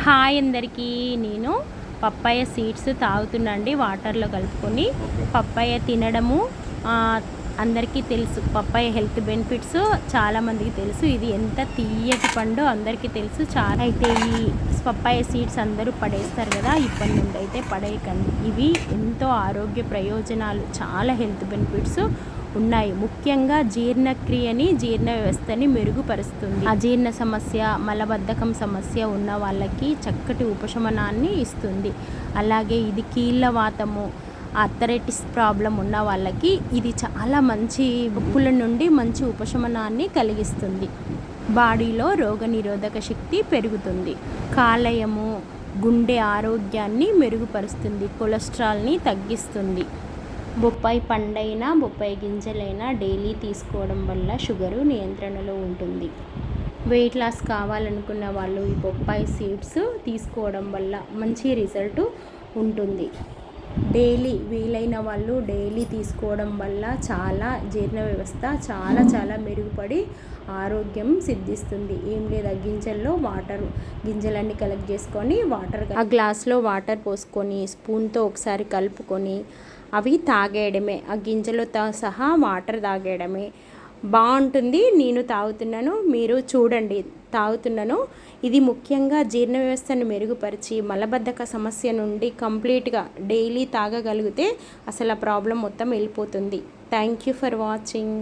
Hi అందరికీ. నేను papaya seeds తాగుతున్నాండి వాటర్లో కలుపుకొని. పప్పాయ తినడము అందరికీ తెలుసు. పప్పాయ హెల్త్ బెనిఫిట్స్ చాలామందికి తెలుసు. ఇది ఎంత తీయటి పండు అందరికీ తెలుసు. చాలా అయితే ఈ పప్పాయ సీడ్స్ అందరూ పడేస్తారు కదా, ఇప్పటి నుండి అయితే పడేయకండి. ఇవి ఎంతో ఆరోగ్య ప్రయోజనాలు, చాలా హెల్త్ బెనిఫిట్స్ ఉన్నాయి. ముఖ్యంగా జీర్ణక్రియని, జీర్ణ వ్యవస్థని మెరుగుపరుస్తుంది. అజీర్ణ సమస్య, మలబద్ధకం సమస్య ఉన్న వాళ్ళకి చక్కటి ఉపశమనాన్ని ఇస్తుంది. అలాగే ఇది కీళ్ళవాతము, ఆర్థరైటిస్ ప్రాబ్లం ఉన్న వాళ్ళకి ఇది చాలా మంచి, నొప్పుల నుండి మంచి ఉపశమనాన్ని కలిగిస్తుంది. బాడీలో రోగనిరోధక శక్తి పెరుగుతుంది. కాలేయము, గుండె ఆరోగ్యాన్ని మెరుగుపరుస్తుంది. కొలెస్ట్రాల్ని తగ్గిస్తుంది. బొప్పాయి పండైనా, బొప్పాయి గింజలైనా డైలీ తీసుకోవడం వల్ల షుగరు నియంత్రణలో ఉంటుంది. వెయిట్ లాస్ కావాలనుకున్న వాళ్ళు ఈ బొప్పాయి సీడ్స్ తీసుకోవడం వల్ల మంచి రిజల్ట్ ఉంటుంది. డైలీ వీలైన వాళ్ళు డైలీ తీసుకోవడం వల్ల చాలా జీర్ణ వ్యవస్థ చాలా మెరుగుపడి ఆరోగ్యం సిద్ధిస్తుంది. ఏం లేదు, ఆ గింజల్లో గింజలన్నీ కలెక్ట్ చేసుకొని ఆ గ్లాస్లో వాటర్ పోసుకొని స్పూన్తో ఒకసారి కలుపుకొని అవి తాగేయడమే. ఆ గింజలతో సహా వాటర్ తాగేయడమే. బాగుంటుంది. నేను తాగుతున్నాను, మీరు చూడండి తాగుతున్నాను. ఇది ముఖ్యంగా జీర్ణ వ్యవస్థను మెరుగుపరిచి మలబద్ధక సమస్య నుండి కంప్లీట్గా డైలీ తాగగలిగితే అసలు ఆ ప్రాబ్లం మొత్తం వెళ్ళిపోతుంది. Thank you for watching.